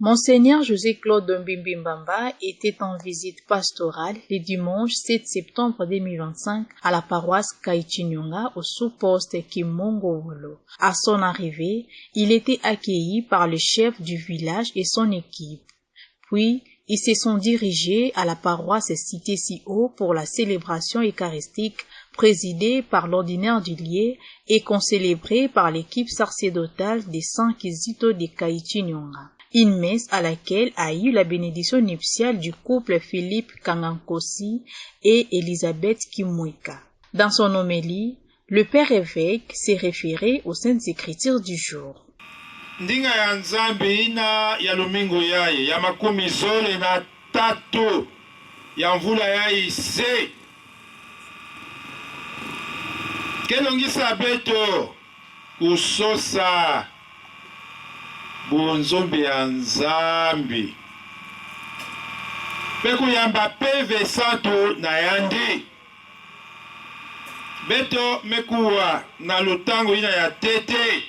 Monseigneur José-Claude Mbimbimbamba était en visite pastorale le dimanche 7 septembre 2025 à la paroisse Kaichinyonga au sous-poste Kimongowolo. À son arrivée, il était accueilli par le chef du village et son équipe. Puis, ils se sont dirigés à la paroisse citée si haut pour la célébration eucharistique présidée par l'ordinaire du lieu et concélébrée par l'équipe sacerdotale des Saints Kizito de Kaichinyonga. Une messe à laquelle a eu la bénédiction nuptiale du couple Philippe Kangankosi et Elisabeth Kimweka. Dans son homélie, le père évêque s'est référé aux saintes écritures du jour. Ndinga ya nzambe ina ya lumingo yaye ya makumi zole na tatu ya mvula yaye se kelongisa beto kusosa bunzombe ya nzambi pekuyamba peve santo na yandi beto mekuwa na lutango ina ya tete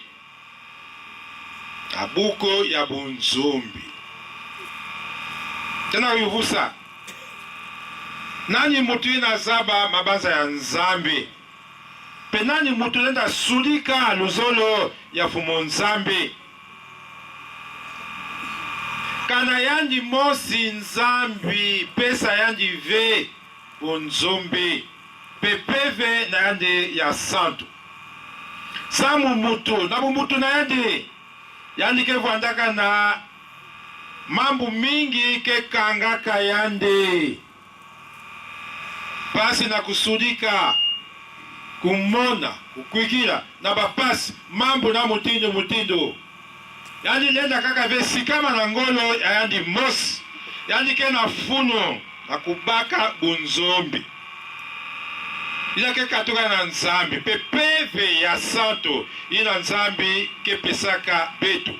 abuko ya bunzombi tena yuvusa nani mutu ina zaba mabanza ya nzambi pe nani mutu nenda sulika luzolo ya fumo nzambi kana yandi mosi nzambi pesa yandi ve bunzombi pepeve na yandi ya santo samu mutu na bumutu na yandi yandi ke vandaka na mambu mingi ke kangaka yandi pasi na kusudika kumona kukwikila na bapasi mambu na mutindo yandi nenda kaka vesikama na ngolo yandi mosi yandi ke na funo na kubaka bunzombi ila ke katoka na nzambi pepeve ya santo ina nzambi ke pesaka betu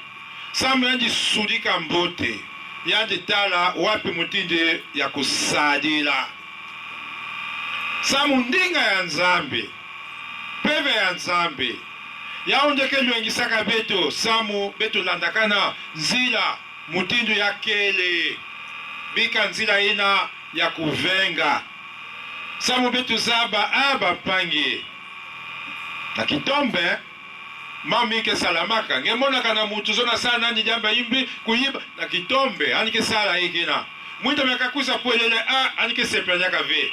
samu yandi sudika mbote yandi tala wapi mutinde ya kusadila samu ndinga ya nzambi peve ya nzambi yaonde ke lwengisaka betu samu betu landakana nzila mutindu ya kele bika nzila ina ya kuvenga samu betu zaba aba pangi na kitombe mami ke salamaka ngemona kana mutu zona sana ni jamba imbi kuyiba na kitombe anike sala ikina mwito mekakusa kuelele anike sepanyaka ve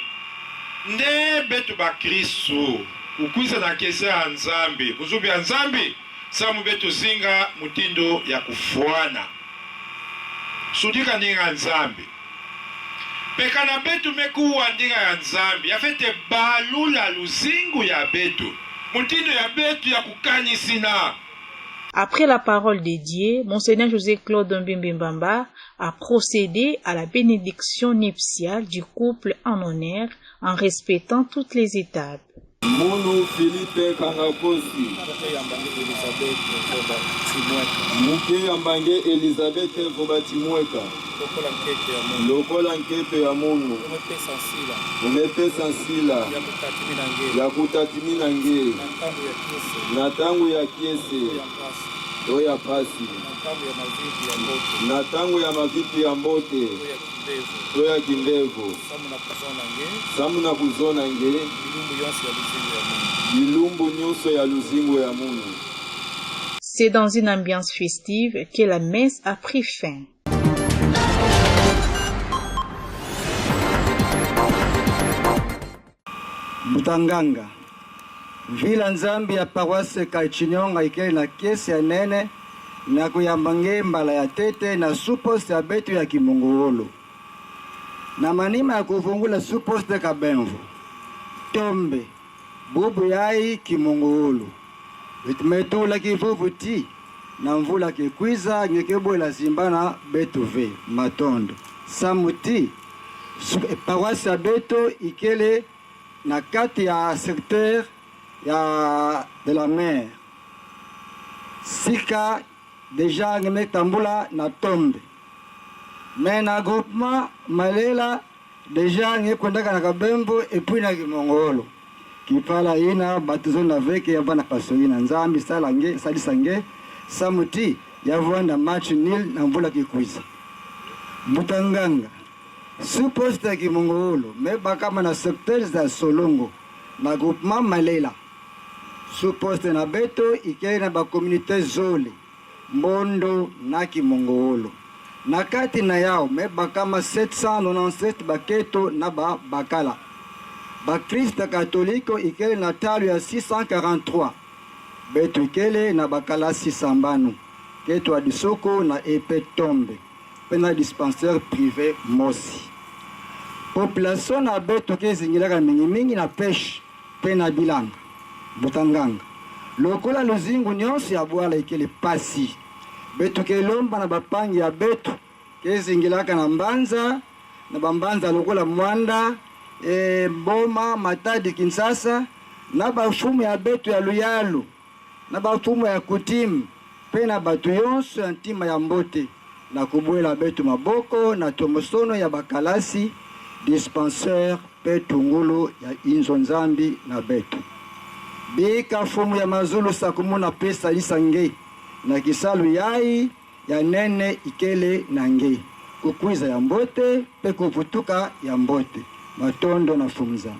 nde betu ba Kristu ukwiza na kesa ya nzambi kuzumbi ya nzambi samu betu zinga mutindo ya kufuana sudika ninga nzambi pekana betu mekuwa ndinga ya nzambi yafete balula luzingu ya betu mutindo ya betu ya kukanisina. Après la parole dédiée, Monseigneur José-Claude Mbimbimbamba a procédé à la bénédiction nuptiale du couple en honneur en respectant toutes les étapes. Munu Philippe Kangakosi Muke Yambange Elisabeth Vobatimweka Lokola nkepe ya Mungu umepesa nsila ya kutatimi nange na tangu ya kiese to ya pasi na tangu ya mavipi ya mbote to ya kimbevu samu na kuzona nge ilumbu nyuso ya luzingo ya Mungu. C'est dans une ambiance festive que la messe a pris fin. Mutanganga vila nzambi ya paroisse Kaichinyonga ikeli na kesi ya nene na kuyambange mbala ya tete na suposte ya betu ya Kimongowolo na manima ya kuvungula suposte kabenvu tombe bubu yai Kimongowolo vitumetula kivuvu ti na mvula kikwiza ngekebwela zimbana betu ve matondo samuti paroisse ya beto ikele na kati ya secteur ya de la mer sika deja ngeme tambula na tombe mais na groupement malela deja nge kwendaka na kabembo epui na Kimongolo kipala ina batuzo na veke yava na pasori na nzambi salange salisange samuti yavwanda match nil na mvula kikwiza. Butanganga sous-poste ya Kimongolo meba kama na secteur za Solongo na groupement Malela. Sous-poste na beto ikei na ba communauté Zole, Mbondo na Kimongolo. Na kati na yao meba kama 797 baketo na bakala. Ba Krista Katoliko ikei na talo ya 643. Beto ikele na bakala 600 keto adisoko na epe tombe. Pena dispensaire privé Mosi. Population na beto kezingilaka mingi na pêche pena bilanga. Butanganga. Lokola luzingu nyonso ya bwala ikele pasi. Beto kelomba na bapangi ya beto kezingilaka na mbanza na bambanza lokola Mwanda, Boma, Matadi, Kinshasa na bafumu ya beto ya Luyalu na bafumu ya Kutimu pena batu yonso ya ntima ya Mbote na kubwela betu maboko na tomosono ya bakalasi dispensaire pe tungulu ya Inzo Nzambi na betu. Bika fumu ya mazulu sakumuna pesa lisange na kisalu yai ya nene ikele na nge. Kukwiza ya Mbote pe kufutuka ya Mbote. Matondo na fumu Nzambi.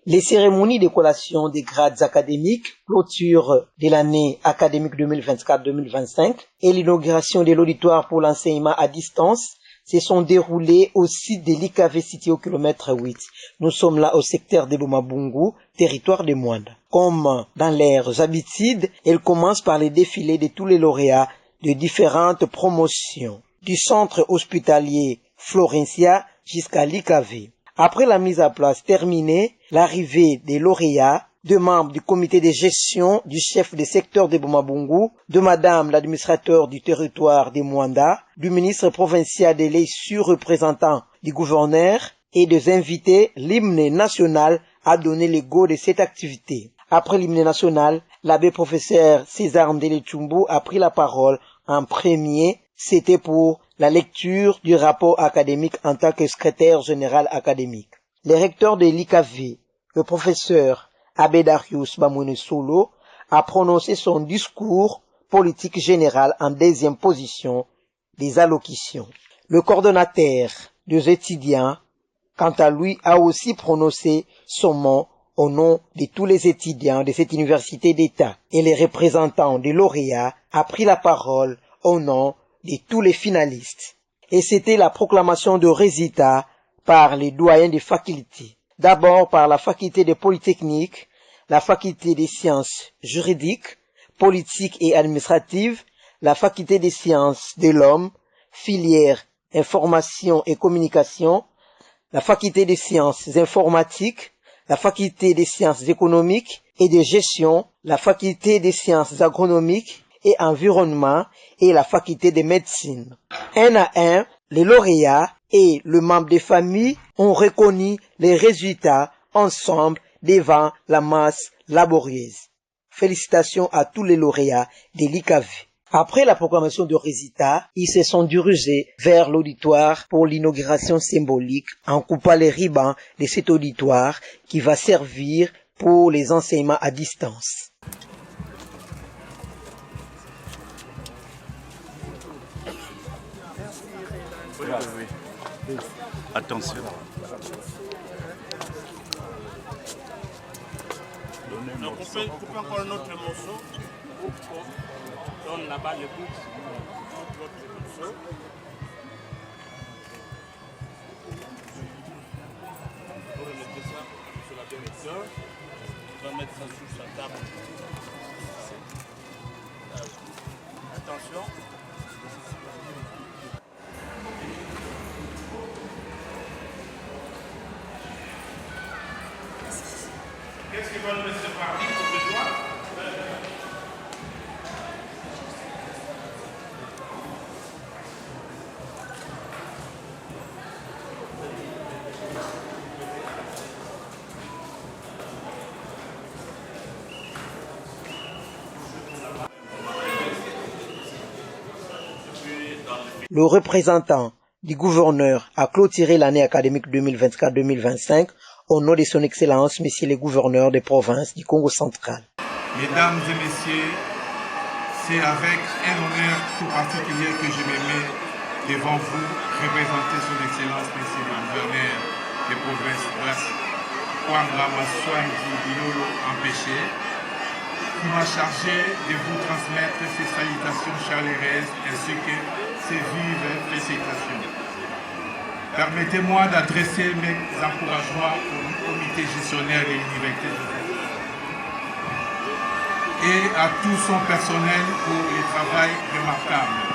Les cérémonies de collation des grades académiques, clôture de l'année académique 2024-2025 et l'inauguration de l'auditoire pour l'enseignement à distance se sont déroulées au site de l'IKV situé au kilomètre 8. Nous sommes là au secteur de Bomabungu, territoire de Mwanda. Comme dans leurs habitudes, elles commencent par les défilés de tous les lauréats de différentes promotions, du centre hospitalier Florencia jusqu'à l'IKV. Après la mise à place terminée, l'arrivée des lauréats, de membres du comité de gestion, du chef des secteurs de Bomabungu, de madame l'administrateur du territoire de Mwanda, du ministre provincial de l'ESU représentant du gouverneur et des invités, l'hymne national a donné le go de cette activité. Après l'hymne national, l'abbé professeur César Mdele Chumbu a pris la parole en premier. C'était pour la lecture du rapport académique en tant que secrétaire général académique. Le recteur de l'IKV, le professeur Abedarius Bamwene Solo, a prononcé son discours politique général en deuxième position des allocutions. Le coordonnateur des étudiants, quant à lui, a aussi prononcé son mot au nom de tous les étudiants de cette université d'État. Et les représentants des lauréats a pris la parole au nom de tous les finalistes. Et c'était la proclamation de résultats par les doyens des facultés. D'abord par la faculté de Polytechnique, la faculté des sciences juridiques, politiques et administratives, la faculté des sciences de l'homme, filière information et communication, la faculté des sciences informatiques, la faculté des sciences économiques et de gestion, la faculté des sciences agronomiques et environnement et la faculté de médecine. Un à un, les lauréats et le membre des familles ont reconnu les résultats ensemble devant la masse laborieuse. Félicitations à tous les lauréats de l'IKV. Après la proclamation de résultats, ils se sont dirigés vers l'auditoire pour l'inauguration symbolique en coupant les rubans de cet auditoire qui va servir pour les enseignements à distance. Oui. Attention. Donc on peut couper encore un autre morceau. Donne là-bas le bout. L'autre morceau. On va mettre ça sur la directeur. On va mettre ça sur sa table. Attention. Qu'est-ce qui va nous séparer pour le doigt? Le représentant du gouverneur a clôturé l'année académique 2024-2025 au nom de son Excellence, Monsieur le gouverneur des provinces du Congo central. Mesdames et messieurs, c'est avec un honneur tout particulier que je me mets devant vous représenter son Excellence, Monsieur le gouverneur des provinces Kwanga Maswangi Bilolo Empêché, qui m'a chargé de vous transmettre ses salutations chaleureuses ainsi que ses vives félicitations. Permettez-moi d'adresser mes encouragements au comité gestionnaire de l'Université et à tout son personnel pour le travail remarquable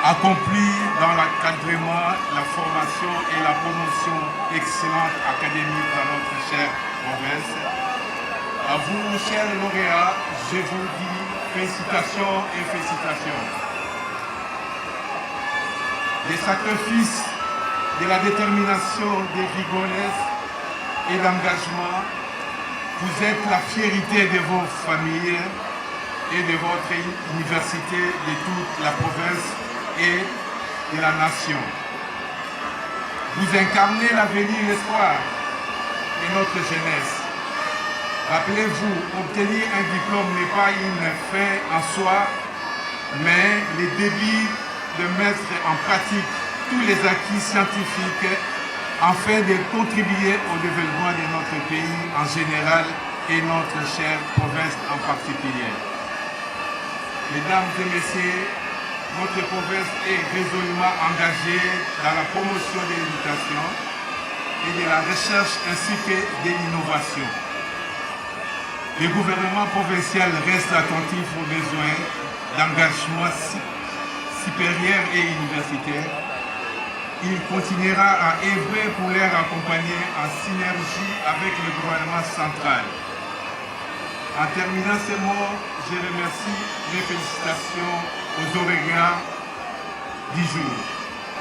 accompli dans l'encadrement, la formation et la promotion excellente académique dans notre chère province. À vous, chers lauréats, je vous dis félicitations et félicitations. Des sacrifices, de la détermination, des rigolettes et d'engagement, vous êtes la fierté de vos familles et de votre université, de toute la province et de la nation. Vous incarnez l'avenir et l'espoir de notre jeunesse. Rappelez-vous, obtenir un diplôme n'est pas une fin en soi, mais le début de mettre en pratique tous les acquis scientifiques afin de contribuer au développement de notre pays en général et notre chère province en particulier. Mesdames et messieurs, notre province est résolument engagée dans la promotion de l'éducation et de la recherche ainsi que de l'innovation. Le gouvernement provincial reste attentif aux besoins d'engagement supérieur et universitaire. Il continuera à œuvrer pour les accompagner en synergie avec le gouvernement central. En terminant ces mots, je remercie mes félicitations aux lauréats du jour.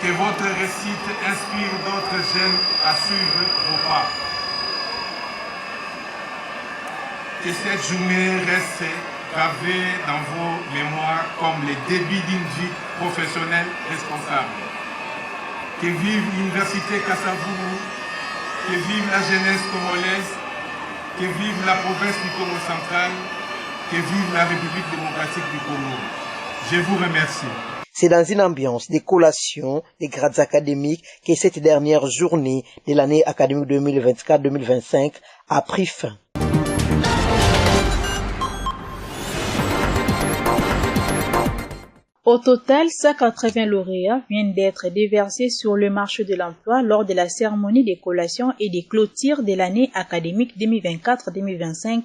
Que votre réussite inspire d'autres jeunes à suivre vos pas. Que cette journée reste gravée dans vos mémoires comme le début d'une vie professionnelle responsable. Que vive l'Université Kasavubu, que vive la jeunesse congolaise, que vive la province du Congo central, que vive la République démocratique du Congo. Je vous remercie. C'est dans une ambiance de collation des grades académiques que cette dernière journée de l'année académique 2024-2025 a pris fin. Au total, 180 lauréats viennent d'être déversés sur le marché de l'emploi lors de la cérémonie de collation et de clôture de l'année académique 2024-2025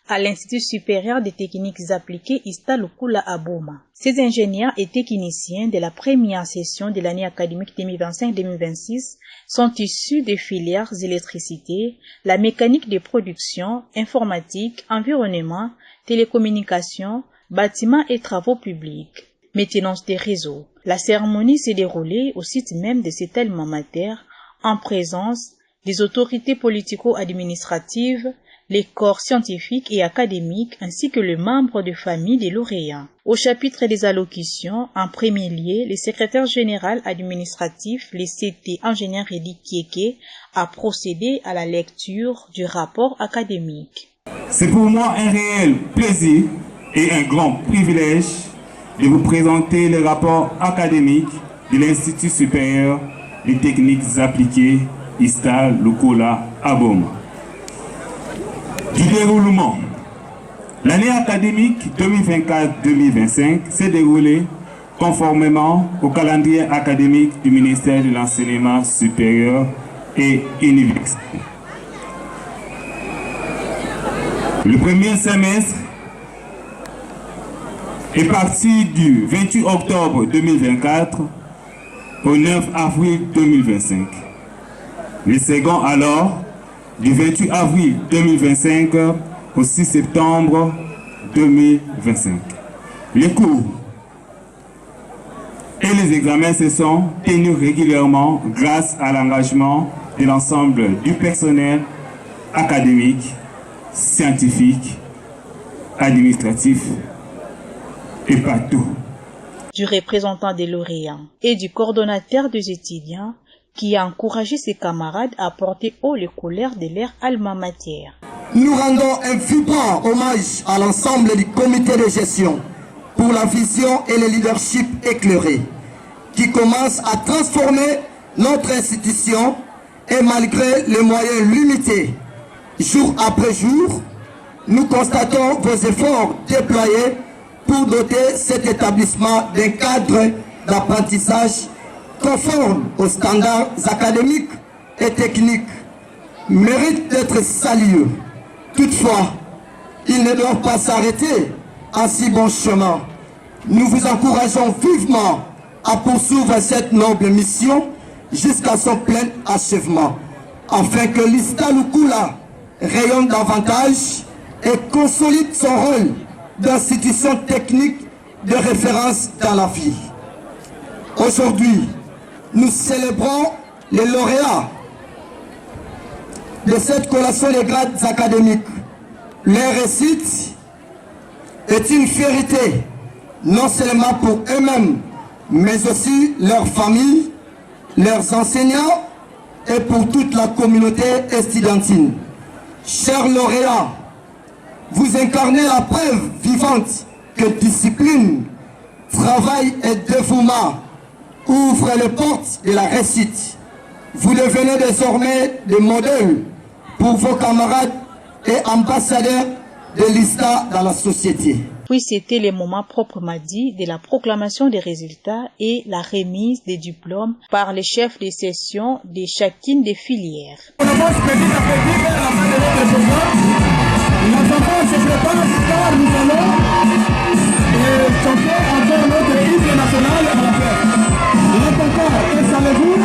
à l'Institut supérieur des techniques appliquées ISTA Lukula à Boma. Ces ingénieurs et techniciens de la première session de l'année académique 2025-2026 sont issus des filières électricité, la mécanique de production, informatique, environnement, télécommunications, bâtiments et travaux publics. Maintenance des réseaux. La cérémonie s'est déroulée au site même de cet alma mater en présence des autorités politico-administratives, les corps scientifiques et académiques ainsi que les membres de famille des lauréats. Au chapitre des allocutions, en premier lieu, le secrétaire général administratif, le CT ingénieur Eddy Kieke, a procédé à la lecture du rapport académique. C'est pour moi un réel plaisir et un grand privilège de vous présenter le rapport académique de l'Institut supérieur des techniques appliquées ISTA Lukula à Boma. Du déroulement. L'année académique 2024-2025 s'est déroulée conformément au calendrier académique du ministère de l'Enseignement supérieur et universitaire. Le premier semestre est parti du 28 octobre 2024 au 9 avril 2025. Le second alors du 28 avril 2025 au 6 septembre 2025. Les cours et les examens se sont tenus régulièrement grâce à l'engagement de l'ensemble du personnel académique, scientifique, administratif et partout. Du représentant des lauréats et du coordonnateur des étudiants, qui a encouragé ses camarades à porter haut les couleurs de leur alma mater. Nous rendons un vibrant hommage à l'ensemble du comité de gestion pour la vision et le leadership éclairé qui commence à transformer notre institution et malgré les moyens limités, jour après jour, nous constatons vos efforts déployés pour doter cet établissement d'un cadre d'apprentissage conforme aux standards académiques et techniques, mérite d'être salué. Toutefois, il ne doit pas s'arrêter en si bon chemin. Nous vous encourageons vivement à poursuivre cette noble mission jusqu'à son plein achèvement, afin que l'ISTA Lukula rayonne davantage et consolide son rôle d'institution technique de référence dans la vie. Aujourd'hui, nous célébrons les lauréats de cette collation des grades académiques. Leur réussite est une fierté, non seulement pour eux-mêmes, mais aussi leurs familles, leurs enseignants et pour toute la communauté estudiantine. Chers lauréats, vous incarnez la preuve vivante que discipline, travail et dévouement ouvrent les portes de la réussite. Vous devenez désormais des modèles pour vos camarades et ambassadeurs de l'ISTA dans la société. Puis c'était le moment proprement dit de la proclamation des résultats et la remise des diplômes par les chefs de session de chacune des filières. On avance petit à petit vers la fin de notre programme. Les enfants se préparent car nous allons chanter encore notre hymne national à la fête. L'important est, savez-vous,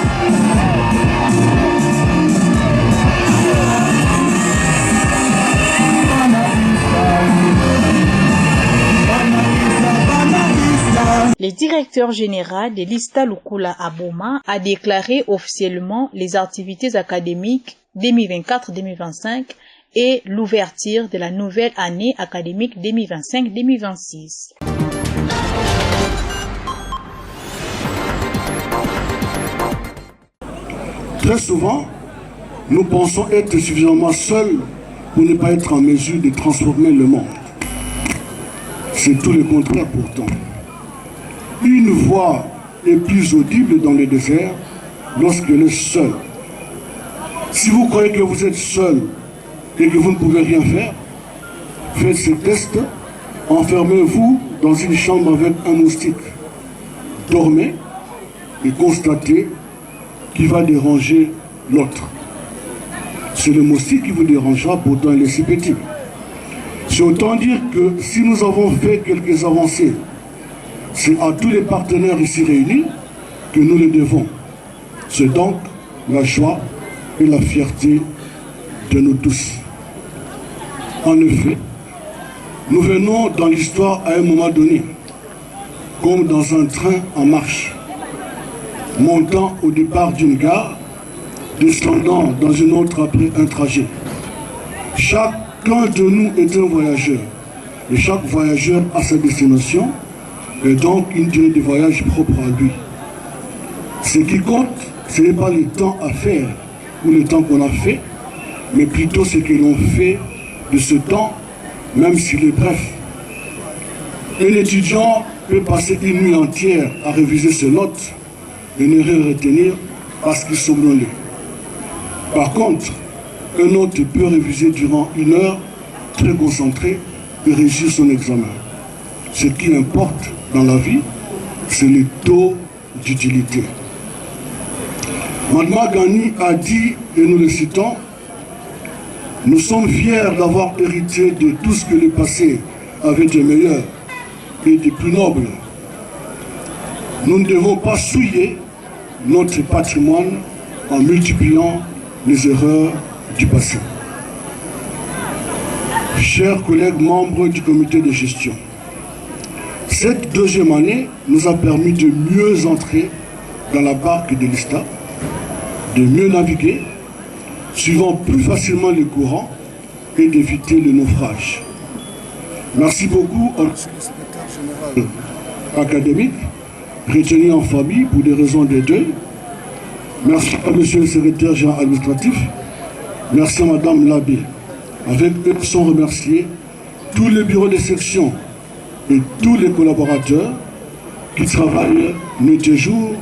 Le directeur général de l'ISTA Lukula à Boma a déclaré officiellement les activités académiques 2024-2025 et l'ouverture de la nouvelle année académique 2025-2026. Très souvent, nous pensons être suffisamment seuls pour ne pas être en mesure de transformer le monde. C'est tout le contraire pourtant. Une voix est plus audible dans le désert lorsqu'elle est seule. Si vous croyez que vous êtes seul et que vous ne pouvez rien faire, faites ce test, enfermez-vous dans une chambre avec un moustique. Dormez et constatez qui va déranger l'autre. C'est le moustique qui vous dérangera, pourtant il est si petit. C'est autant dire que si nous avons fait quelques avancées, c'est à tous les partenaires ici réunis que nous le devons. C'est donc la joie et la fierté de nous tous. En effet, nous venons dans l'histoire à un moment donné, comme dans un train en marche, montant au départ d'une gare, descendant dans une autre après un trajet. Chacun de nous est un voyageur, et chaque voyageur a sa destination, et donc une durée de voyage propre à lui. Ce qui compte, ce n'est pas le temps à faire ou le temps qu'on a fait, mais plutôt ce que l'on fait de ce temps, même s'il est bref. Un étudiant peut passer une nuit entière à réviser ses notes et ne rien retenir parce qu'il somnolait. Par contre, un autre peut réviser durant une heure, très concentré, et réussir son examen. Ce qui importe dans la vie, c'est le taux d'utilité. Mahatma Gandhi a dit, et nous le citons, « Nous sommes fiers d'avoir hérité de tout ce que le passé avait de meilleur et de plus noble. Nous ne devons pas souiller notre patrimoine en multipliant les erreurs du passé. » Chers collègues membres du comité de gestion, cette deuxième année nous a permis de mieux entrer dans la barque de l'ISTA, de mieux naviguer, suivant plus facilement les courants et d'éviter le naufrage. Merci beaucoup au secrétaire général académique, retenu en famille pour des raisons de deuil. Merci à monsieur le secrétaire général administratif. Merci à madame l'abbé. Avec eux sont remerciés tous les bureaux de section et tous les collaborateurs qui travaillent nuit et jour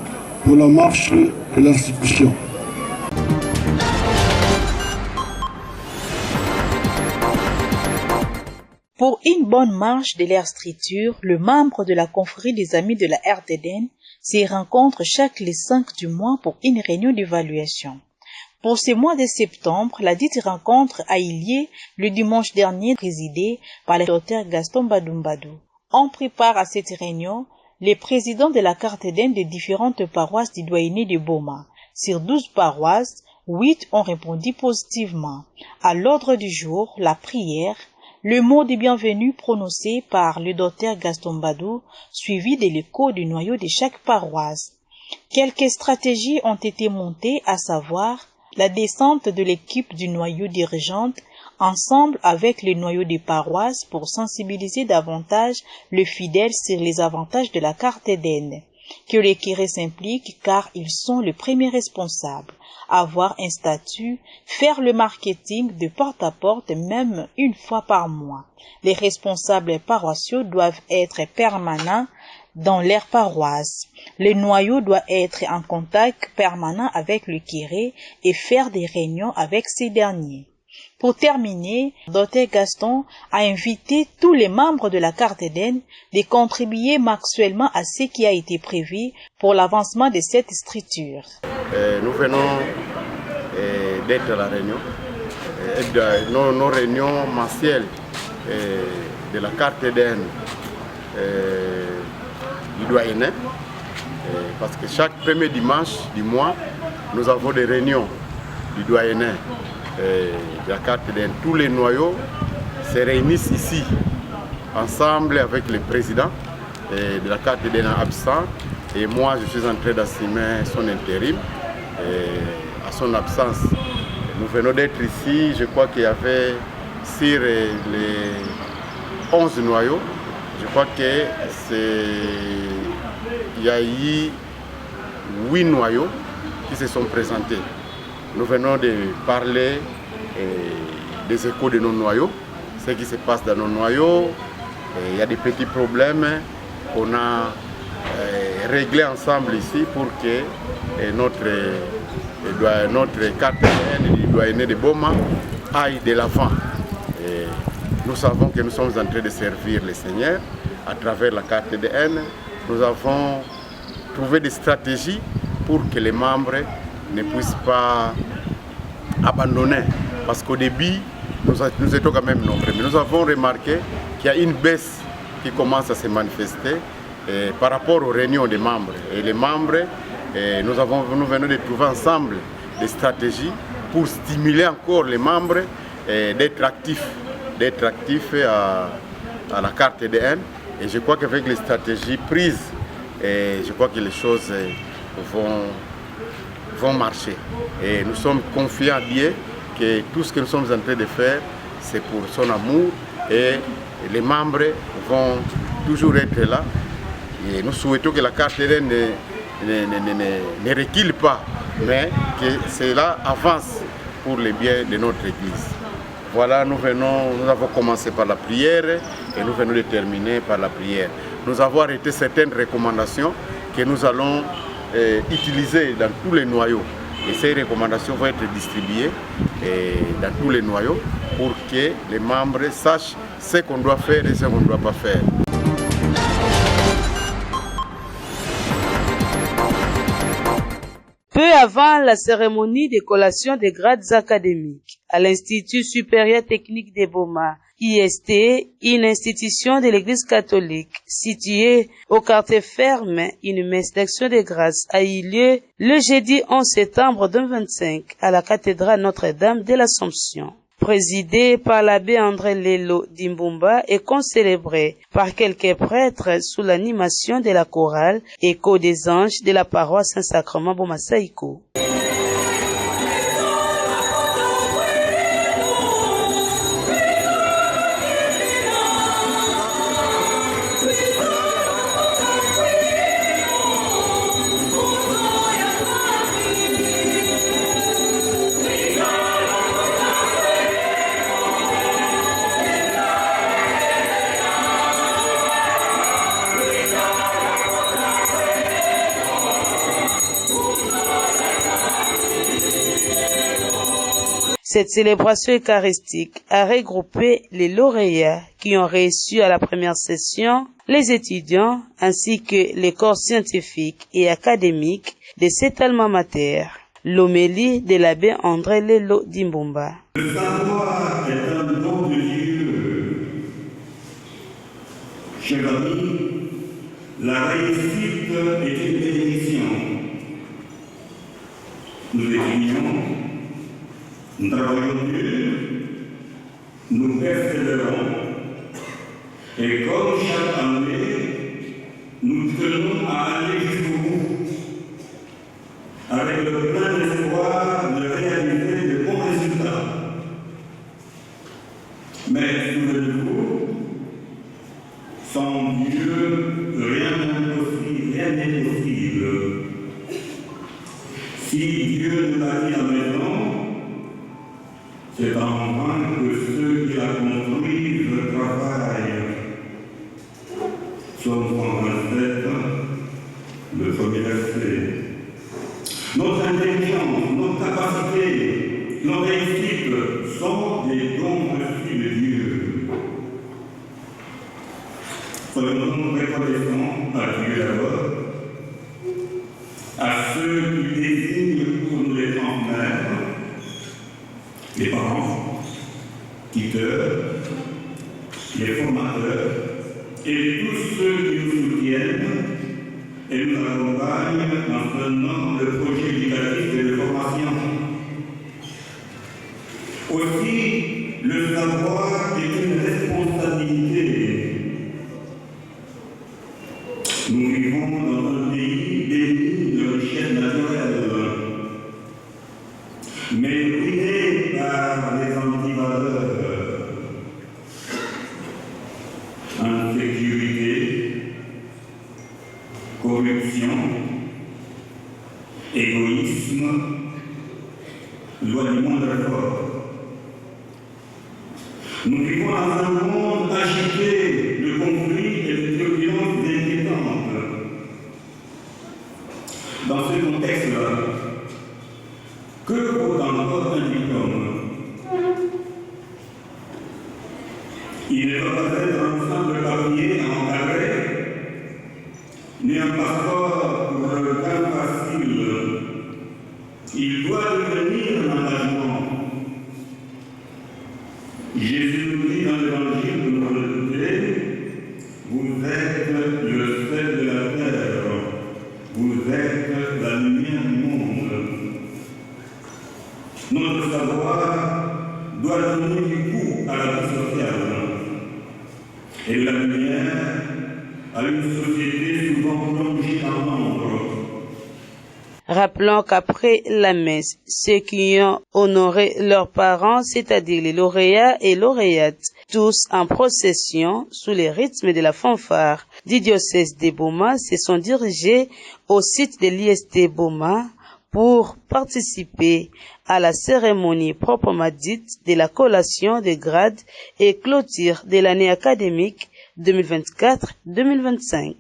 pour la marche de l'institution. Pour une bonne marche de leur structure, le membre de la confrérie des amis de la RTDN se rencontre les 5 du mois pour une réunion d'évaluation. Pour ce mois de septembre, la dite rencontre a eu lieu le dimanche dernier, présidée par le docteur Gaston Badoumbadou. On prépare à cette réunion les présidents de la RTDN des différentes paroisses du doyenné de Boma. Sur 12 paroisses, 8 ont répondu positivement. À l'ordre du jour, la prière, le mot de bienvenue prononcé par le docteur Gaston Badou, suivi de l'écho du noyau de chaque paroisse. Quelques stratégies ont été montées, à savoir la descente de l'équipe du noyau dirigeante ensemble avec le noyau des paroisses pour sensibiliser davantage le fidèle sur les avantages de la RTDN. Que les curés s'impliquent car ils sont les premiers responsables. Avoir un statut, faire le marketing de porte à porte même une fois par mois. Les responsables paroissiaux doivent être permanents dans leur paroisse. Le noyau doit être en contact permanent avec le curé et faire des réunions avec ces derniers. Pour terminer, Dr Gaston a invité tous les membres de la RTDN de contribuer mensuellement à ce qui a été prévu pour l'avancement de cette structure. Nous venons d'être à la réunion, nos réunions mensuelles de la RTDN du doyenné, parce que chaque premier dimanche du mois, nous avons des réunions du doyenné de la RTDN. Tous les noyaux se réunissent ici, ensemble avec le président de la RTDN absent, et moi je suis en train d'assumer son intérim à son absence. Nous venons d'être ici, je crois qu'il y avait sur les 11 noyaux, je crois qu'il y a eu 8 noyaux qui se sont présentés. Nous venons de parler des échos de nos noyaux, ce qui se passe dans nos noyaux. Il y a des petits problèmes qu'on a réglés ensemble ici pour que notre RTDN du doyenné de Boma aille de l'avant. Nous savons que nous sommes en train de servir le Seigneur à travers la RTDN. Nous avons trouvé des stratégies pour que les membres ne puissent pas abandonner. Parce qu'au début, nous étions quand même nombreux. Mais nous avons remarqué qu'il y a une baisse qui commence à se manifester par rapport aux réunions des membres. Et les membres, nous venons de trouver ensemble des stratégies pour stimuler encore les membres d'être actifs à la RTDN. Et je crois qu'avec les stratégies prises, je crois que les choses vont marcher. Et nous sommes confiants à Dieu que tout ce que nous sommes en train de faire, c'est pour son amour, et les membres vont toujours être là. Et nous souhaitons que la RTDN ne recule pas, mais que cela avance pour le bien de notre Église. Voilà, nous avons commencé par la prière et nous venons de terminer par la prière. Nous avons arrêté certaines recommandations que nous allons utiliser dans tous les noyaux. Et ces recommandations vont être distribuées dans tous les noyaux pour que les membres sachent ce qu'on doit faire et ce qu'on ne doit pas faire. Peu avant la cérémonie de collation des grades académiques à l'Institut supérieur technique de Boma, IST, une institution de l'Église catholique située au quartier ferme, une messe d'action de grâce a eu lieu le jeudi 11 septembre 2025 à la cathédrale Notre-Dame de l'Assomption. Présidée par l'abbé André Lelo d'Imbumba et concélébrée par quelques prêtres sous l'animation de la chorale Écho des anges de la paroisse Saint-Sacrement Boma-Saïko. Cette célébration eucharistique a regroupé les lauréats qui ont reçu à la première session, les étudiants ainsi que les corps scientifiques et académiques de cet alma mater. L'homélie de l'abbé André Lelo Dimbumba. Le savoir est un don de Dieu. Chers amis, la réussite est une bénédiction. Nous étudions, nous travaillons dur, nous persévérons, et comme chaque année, nous tenons à aller jusqu'au bout, avec le plein espoir de réaliser de bons résultats. Mais souvenez-vous, sans Dieu, rien n'est possible. Si Dieu nous a mis à maison, c'est en vain que ceux qui la construisent travaillent. Psaume 127, le premier verset. Notre intelligence, notre capacité, nos réussites sont des dons reçus de Dieu. Soyons reconnaissants à Dieu d'abord, à ceux qui désignent pour nous les transmettre, les parents, tuteurs, les formateurs et tous ceux qui nous soutiennent et nous accompagnent en menant le projet éducatif et de formation. Aussi, le savoir est une responsabilité. Nous vivons dans un pays béni de richesses naturelles, mais ruiné par les antivaleurs, insécurité, corruption, égoïsme, loi du monde fort. Nous vivons dans un monde agité de conflits et de violences inquiétantes. Dans ce contexte-là, que vaut encore un diplôme? Il ne doit pas être un simple papier à encadrer, ni un passeport pour le gain facile. Il doit devenir un engagement. Jésus nous dit dans l'évangile de Matthieu, vous êtes le sel de la terre, vous êtes la lumière du monde. Notre savoir doit donner du goût à la vie sociale et de la lumière à une société souvent plongée dans l'ombre. Rappelons qu'après la messe, ceux qui ont honoré leurs parents, c'est-à-dire les lauréats et lauréates, tous en procession sous les rythmes de la fanfare du diocèse de Boma, se sont dirigés au site de l'IST Boma pour participer à la cérémonie proprement dite de la collation des grades et clôture de l'année académique 2024-2025.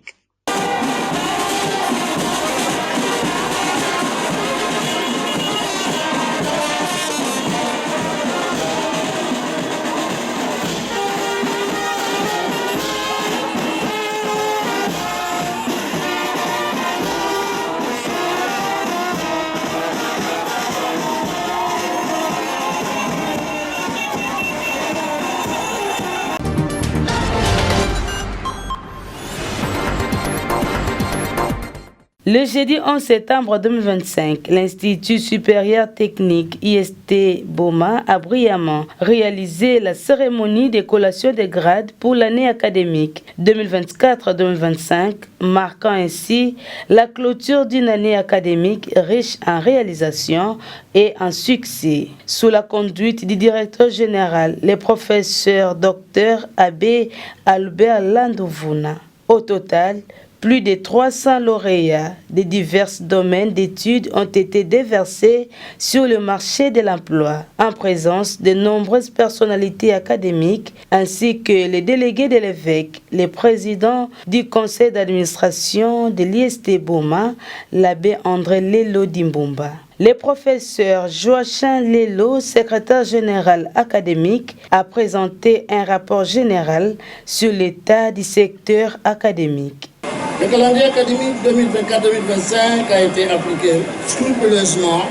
Le jeudi 11 septembre 2025, l'Institut supérieur technique IST Boma a brillamment réalisé la cérémonie de collation des grades pour l'année académique 2024-2025, marquant ainsi la clôture d'une année académique riche en réalisations et en succès. Sous la conduite du directeur général, le professeur Dr Abbé Albert Landovuna. Au total, plus de 300 lauréats de divers domaines d'études ont été déversés sur le marché de l'emploi, en présence de nombreuses personnalités académiques, ainsi que les délégués de l'évêque, les présidents du conseil d'administration de l'IST Boma, l'abbé André Lelo Dimbumba. Le professeur Joachim Lelo, secrétaire général académique, a présenté un rapport général sur l'état du secteur académique. Le calendrier académique 2024-2025 a été appliqué scrupuleusement,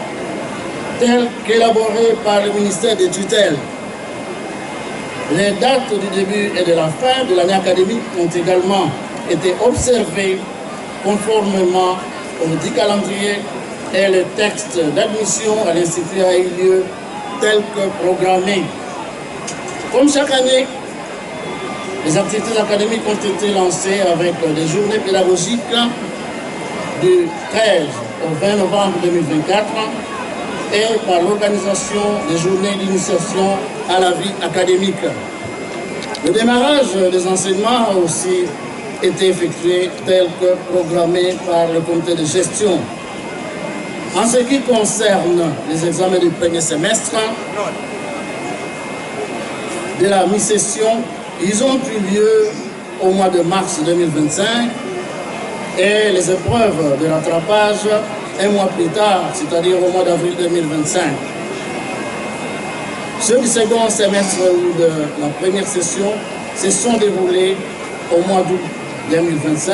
tel qu'élaboré par le ministère des tutelles. Les dates du début et de la fin de l'année académique ont également été observées conformément au dit calendrier et le texte d'admission à l'Institut a eu lieu tel que programmé. Comme chaque année, les activités académiques ont été lancées avec des journées pédagogiques du 13 au 20 novembre 2024 et par l'organisation des journées d'initiation à la vie académique. Le démarrage des enseignements a aussi été effectué tel que programmé par le comité de gestion. En ce qui concerne les examens du premier semestre de la mi-session, ils ont eu lieu au mois de mars 2025 et les épreuves de rattrapage un mois plus tard, c'est-à-dire au mois d'avril 2025. Ceux du second semestre ou de la première session se sont déroulés au mois d'août 2025.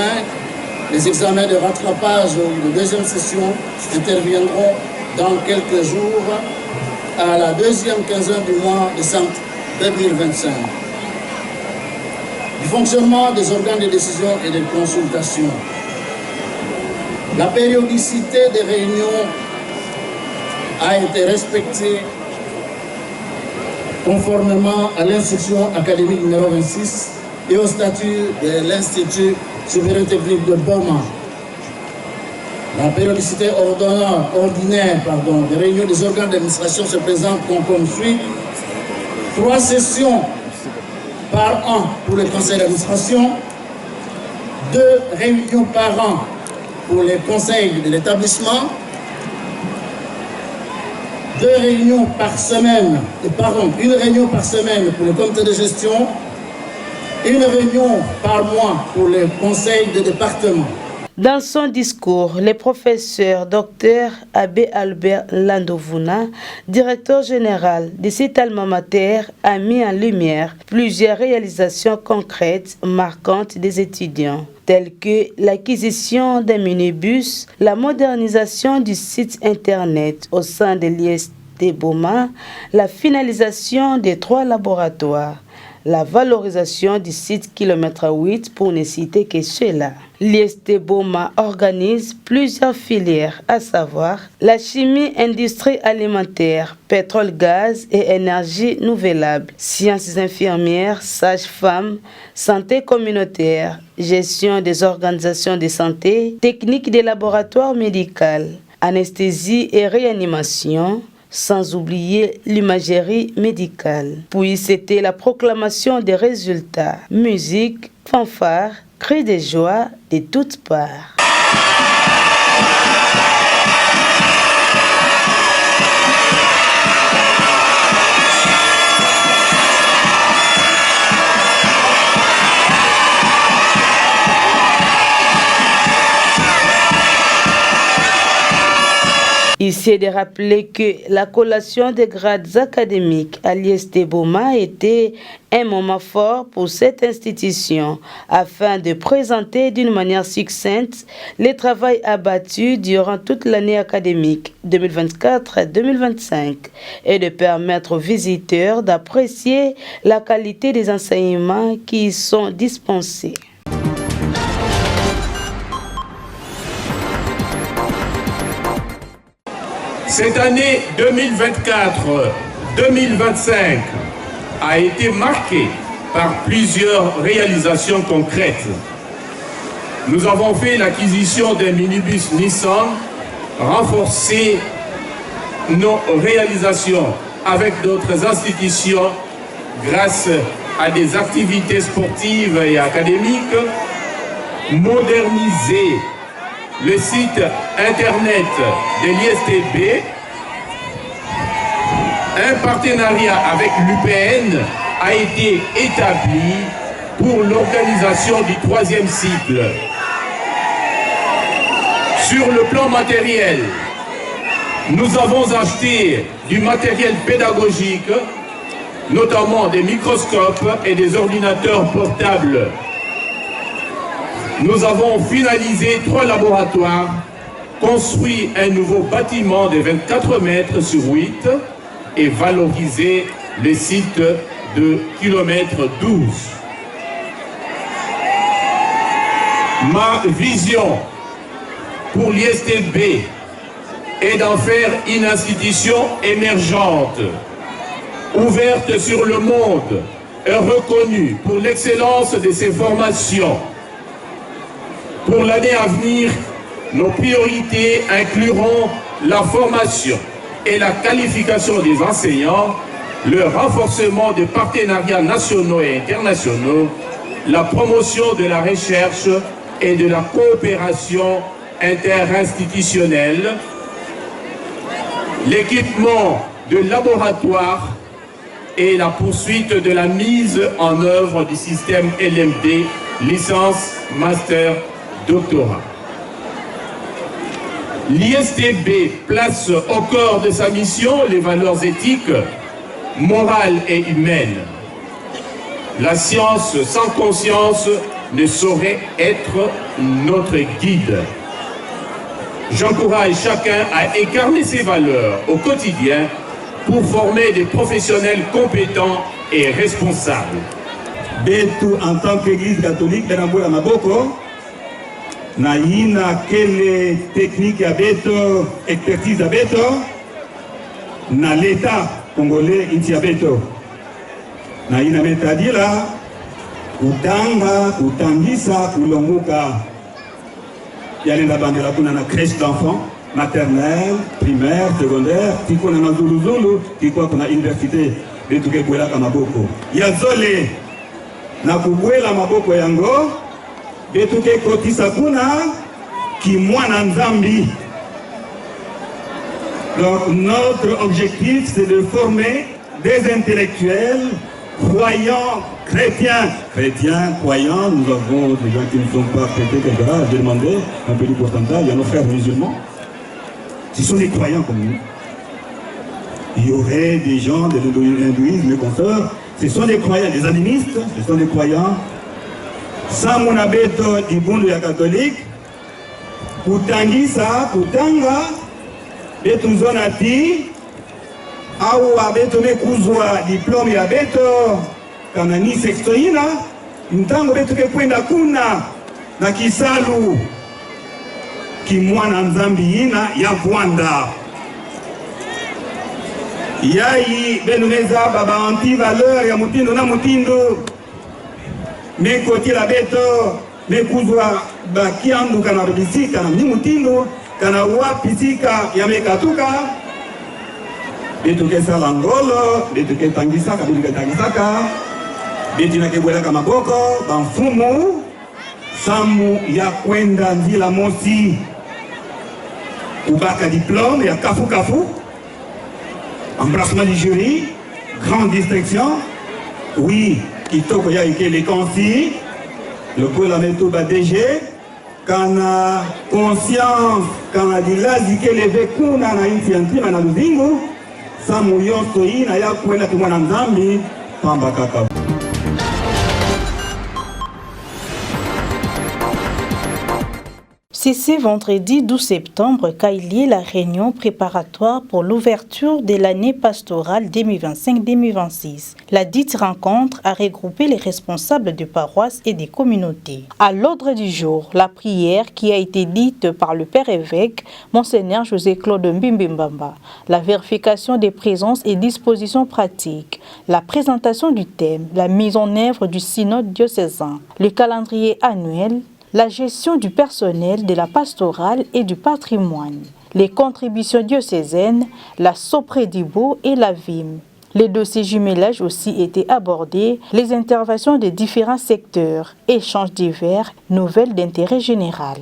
Les examens de rattrapage ou de deuxième session interviendront dans quelques jours à la deuxième quinzaine du mois de décembre 2025. Du fonctionnement des organes de décision et de consultation. La périodicité des réunions a été respectée conformément à l'instruction académique numéro 26 et au statut de l'Institut supérieur technique de Boma. La périodicité ordinaire des réunions des organes d'administration se présente comme suit. 3 sessions par an pour le conseil d'administration, 2 réunions par an pour les conseils de l'établissement, 2 réunions par semaine, une réunion par semaine pour le comité de gestion, une réunion par mois pour le conseil de département. Dans son discours, le professeur Dr Abbé Albert Landovuna, directeur général de cet alma mater, a mis en lumière plusieurs réalisations concrètes marquantes des étudiants, telles que l'acquisition d'un minibus, la modernisation du site internet au sein de l'IST Boma, la finalisation des 3 laboratoires, la valorisation du site kilomètre 8 pour ne citer que cela. L'IST Boma organise plusieurs filières, à savoir la chimie, industrie alimentaire, pétrole, gaz et énergie renouvelable, sciences infirmières, sages-femmes, santé communautaire, gestion des organisations de santé, technique des laboratoires médicaux, anesthésie et réanimation, sans oublier l'imagerie médicale. Puis c'était la proclamation des résultats. Musique, fanfare, cris de joie de toutes parts. Ici est de rappeler que la collation des grades académiques à l'IST Boma était un moment fort pour cette institution afin de présenter d'une manière succincte les travaux abattus durant toute l'année académique 2024-2025 et de permettre aux visiteurs d'apprécier la qualité des enseignements qui y sont dispensés. Cette année 2024-2025 a été marquée par plusieurs réalisations concrètes. Nous avons fait l'acquisition d'un minibus Nissan, renforcé nos réalisations avec d'autres institutions grâce à des activités sportives et académiques, modernisé le site internet de l'ISTB, un partenariat avec l'UPN a été établi pour l'organisation du 3e cycle. Sur le plan matériel, Nous avons acheté du matériel pédagogique, notamment des microscopes et des ordinateurs portables. Nous avons finalisé 3 laboratoires, construit un nouveau bâtiment de 24 mètres sur 8 et valorisé le site de kilomètre 12. Ma vision pour l'ISTB est d'en faire une institution émergente, ouverte sur le monde et reconnue pour l'excellence de ses formations. Pour l'année à venir, nos priorités incluront la formation et la qualification des enseignants, le renforcement des partenariats nationaux et internationaux, la promotion de la recherche et de la coopération interinstitutionnelle, l'équipement de laboratoires et la poursuite de la mise en œuvre du système LMD, licence, master, doctorat. L'ISTB place au cœur de sa mission les valeurs éthiques, morales et humaines. La science sans conscience ne saurait être notre guide. J'encourage chacun à incarner ces valeurs au quotidien pour former des professionnels compétents et responsables. Betu en tant qu'Église catholique, Benamboula Maboko, naïna quelle technique à beto, expertise à beto, na l'État congolais inti à beto. Naïna metadila, kutanga, kutangisa, kulonguka. Yale la bandera kuna na crèche d'enfants, maternelle, primaire, secondaire, tiko na mazuluzulu, tiko kuna université, betuke kwela kama boko. Yazole na kubwela maboko yango, betuke kotisa kuna ki mwana nzambi. Donc notre objectif c'est de former des intellectuels croyants, chrétiens. Chrétiens, croyants, nous avons des gens qui ne sont pas chrétiens, etc. J'ai demandé un peu du pourcentage, il y a nos frères musulmans. Ce sont des croyants comme nous. Il y aurait des gens de l'hindouisme, mes consoeurs. Ce sont des croyants, des animistes, ce sont des croyants. Samuna beto ibundu ya catholique. Kutangisa, kutanga, betu zonati. Awa beto mekuzwa diplome ya beto kanani sextoina ntango beto kekwenda kuna na kisalu kimwana nzambi ina ya Rwanda yayi benuneza baba anti valeur ya mutindo na mutindo mekoti la beto mekuzwa bakiandu kana bisika na mutindo kana wapisika ya mekatuka betuke sala ngolo, betuke tangisaka, betuke tangisaka, betina kebwelaka maboko, banfumu, samu ya kwenda nzila mosi, ubaka diplôme ya kafu kafu, embrassement du jury, grande distinction, oui, kitoko ya ike les concis, le kola meto ba DG, kana conscience, kana dilazi ke leve kuna na inti antima na luzingu, samu yoso ina ya kwenda kimwana nzambi pamba kaka. C'est ce vendredi 12 septembre qu'a eu lieu la réunion préparatoire pour l'ouverture de l'année pastorale 2025-2026. La dite rencontre a regroupé les responsables de paroisses et des communautés. À l'ordre du jour, la prière qui a été dite par le Père évêque, Monseigneur José-Claude Mbimbimbamba, la vérification des présences et dispositions pratiques, la présentation du thème, la mise en œuvre du synode diocésain, le calendrier annuel, la gestion du personnel, de la pastorale et du patrimoine, les contributions diocésaines, la Sopredibo et la VIM. Les dossiers jumelages aussi étaient abordés, les interventions des différents secteurs, échanges divers, nouvelles d'intérêt général.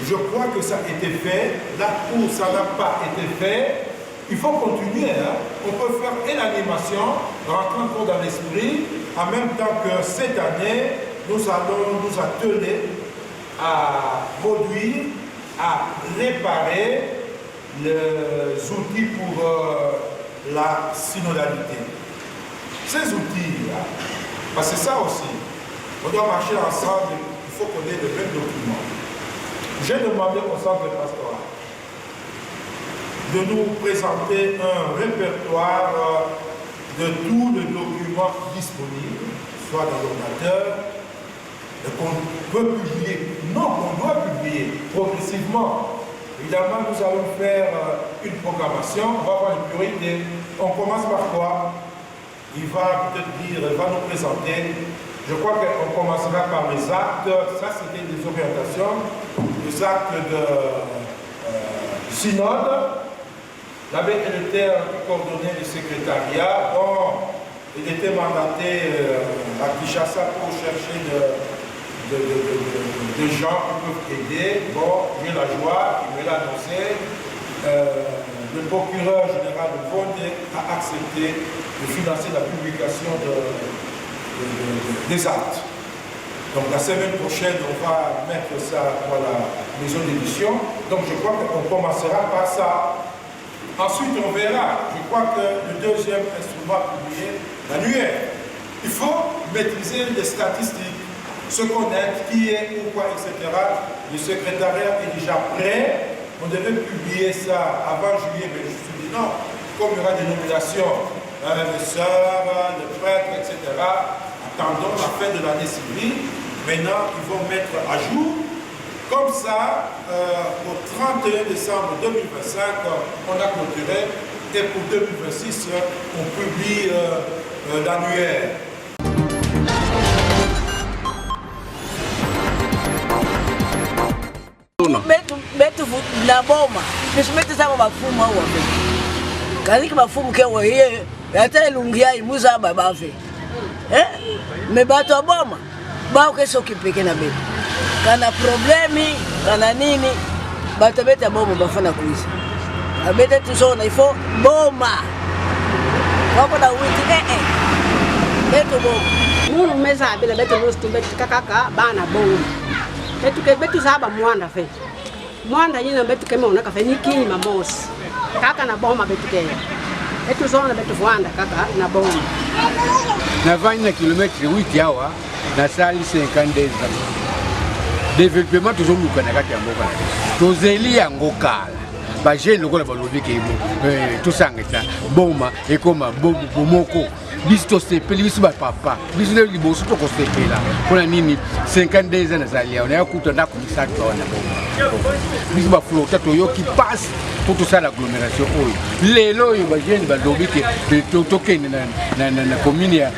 Je crois que ça a été fait. Là où ça n'a pas été fait, il faut continuer. On peut faire et l'animation, rentrer encore dans l'esprit, en même temps que cette année, nous allons nous atteler à produire, à réparer les outils pour la synodalité. Ces outils-là, parce que ça aussi, on doit marcher ensemble, il faut qu'on ait le même document. J'ai demandé au centre pastoral de nous présenter un répertoire de tous les documents disponibles, soit dans l'ordinateur, qu'on peut publier. Non, qu'on doit publier progressivement. Évidemment, nous allons faire une programmation, on va avoir une priorité. On commence par quoi? Il va peut-être dire, il va nous présenter. Je crois qu'on commencera par les actes. Ça, c'était des orientations. Les actes de synode. L'abbé Eleuthère qui coordonnait le secrétariat. Bon, il était mandaté à Kinshasa pour chercher des gens qui peuvent aider. Bon, j'ai la joie, il me l'a annoncé. Le procureur général de Vendée a accepté de financer la publication des actes. Donc la semaine prochaine, on va mettre ça pour la maison d'édition. Donc je crois qu'on commencera par ça. Ensuite, on verra. Je crois que le deuxième instrument publié, l'annuaire. Il faut maîtriser les statistiques, se connaître, qui est, pourquoi, etc. Le secrétariat est déjà prêt. On devait publier ça avant juillet, mais je me suis dit non, comme il y aura des nominations, de sœurs, de prêtres, etc., attendons la fin de l'année civile. Maintenant, ils vont mettre à jour. Comme ça, au 31 décembre 2025, on a clôturé. Et pour 2026, on publie l'annuaire. Betu na boma nisumete sama bafumu au wapi kaliki bafumu ke waye hata lungia imuza babafe me bato boma bao kesho kipeke na betu kana problemi kana nini bato beta boma bafana kuishi abete tusona ifo boma wako na wiki betu boma munu meza bila betu musti betu kakaka bana boma betu ke betu saba mwanda fe mwanda yina betu kema unaka fe nikini mamosi kaka na boma betu ke betu zona betu mwanda kaka na boma na 20 km 8 yawa na sali 52 développement toujours nous connaît kati ya mboka tozeli yango kala ba jeune lokola balobi ke tout ça ngeta boma ekoma bomoko biso tosepeli biso bapapa biso nde liboso tokosepela mpona nini 52 ans nazali awa nayakuta ndako misatu wana biso baflota toyoki pasi po tosala agglomération oyo lelo oyo bajeune balobi ke tokende na commune ya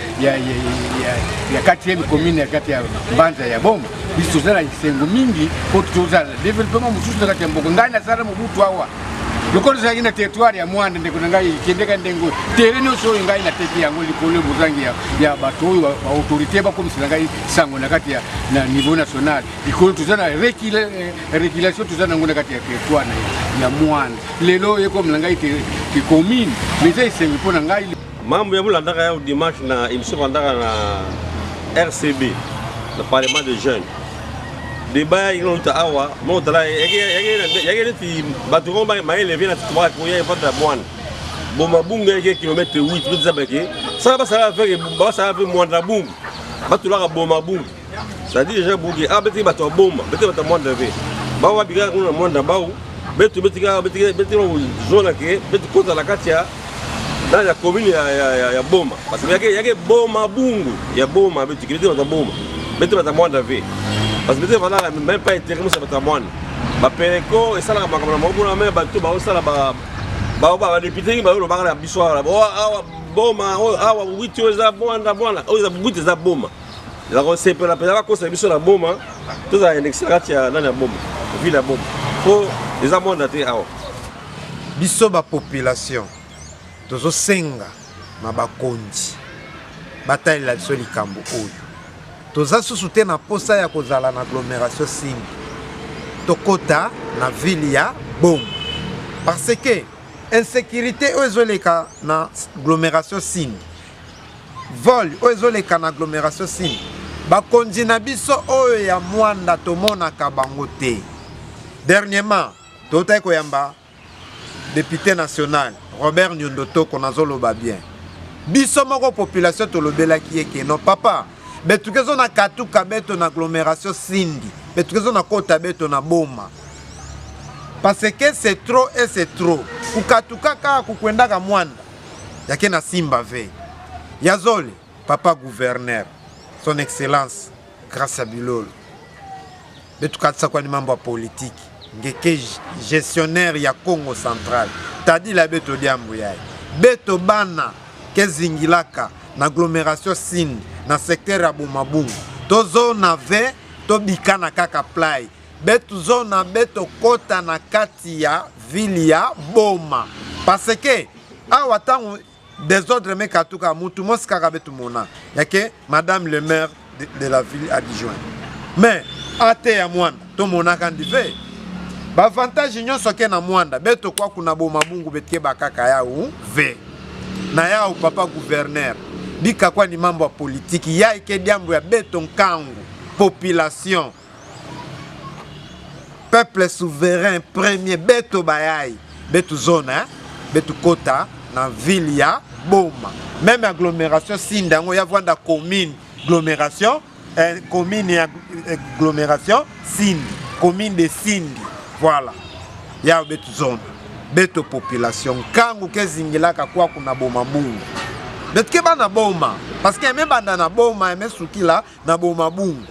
4e commune ya kati ya mbanza ya boma biso tozala esengo mingi po tozala développement mosusu na kati ya mboka ngai nasala mobutu awa lokolo zaki na territoire ya mwanda ndeko na ngai kendeka ndengo tere nyonso oyo ngai nateki yango likolo bozangi ya bato oyo baautorité bakomisela ngai sango na kati na niveau national likolo toza na régulation toza nango na kati ya territoire ya mwanda lelo ekomela ngai ke commune mais esengi mpo na ngai mambo ya bolandaka ya dimanche na émission bandaka na RCB le parlement de jeunes débat ilonta awa motala yake neti bato ko ba élevé na twa ko ya fata mwana boma bunga yake kilomètre 8 biza beke ça va ça faire ba ça va mwanda bunga bato la boma bunga ça dit déjà bunga abeti bato boma beti bato mwanda ve ba wa biga kuna mwanda baou beti zona ke beti kota la katia dans la commune ya boma parce que yake boma bungu ya boma beti beti bato boma beti bato mwanda ve parce que voilà même pas intérêt ça va t'amoine ba peleko et ça la makamana mabuna mais ba to ba osala ba député ba lo ba la biswara awa boma awa wito za bwana o za buti za boma la recette la pela ko sa biso la boma to za indexati ya nana boma ville boma ko les amonda te awa biso ba population tozo senga na bakonzi bataille biso likambo oyo toza susu te na posa ya kozala na agglomération Sing tokota na ville ya Boma parce que insécurité oyo ezoleka na agglomération Sing vol oyo ezoleka na agglomération Sing bakonzi na biso oyo ya mwanda tomonaka bango te dernièrement totai koyamba député national Robert Nyondoto konazoloba bien biso moko population tolobelaki eke non papa betukezo na katuka beto na agglomération sindi betukezo na kota beto na boma parce que c'est trop et c'est trop kukatuka kaka kukwendaka mwanda yake na simba ve yazole papa gouverneur son excellence grâce à Bilolo betukatisa kwa ni mambo ya politique ngeke gestionnaire ya Congo central tadi la beto diambu yae beto bana kezingilaka na agglomération sindi na secteur ya Bomabungu tozo na ve to bikana kaka play beto zona beto kota na kati ya ville ya Boma parce que awa tango désordre me katuka mutu moskaka beto mona yake madame le maire de la ville adjointe mais ate ya mwanda to mona kandi ve ba avantage nyonso ke na mwanda beto kwa kuna Bomabungu betke bakaka ya u ve na ya papa gouverneur bika kwa ni mambo ya politiki ya ike diambo ya beto nkangu population peuple souverain premier beto bayai beto zone beto kota na ville ya Boma même agglomération sindango ya vanda commune agglomération commune et agglomération Sindi commune de Sindi voilà ya beto zone beto population kangu kezingilaka kwa kuna Bomabungu betke bana Boma parce que même banda na Boma me sukila na Bomabungu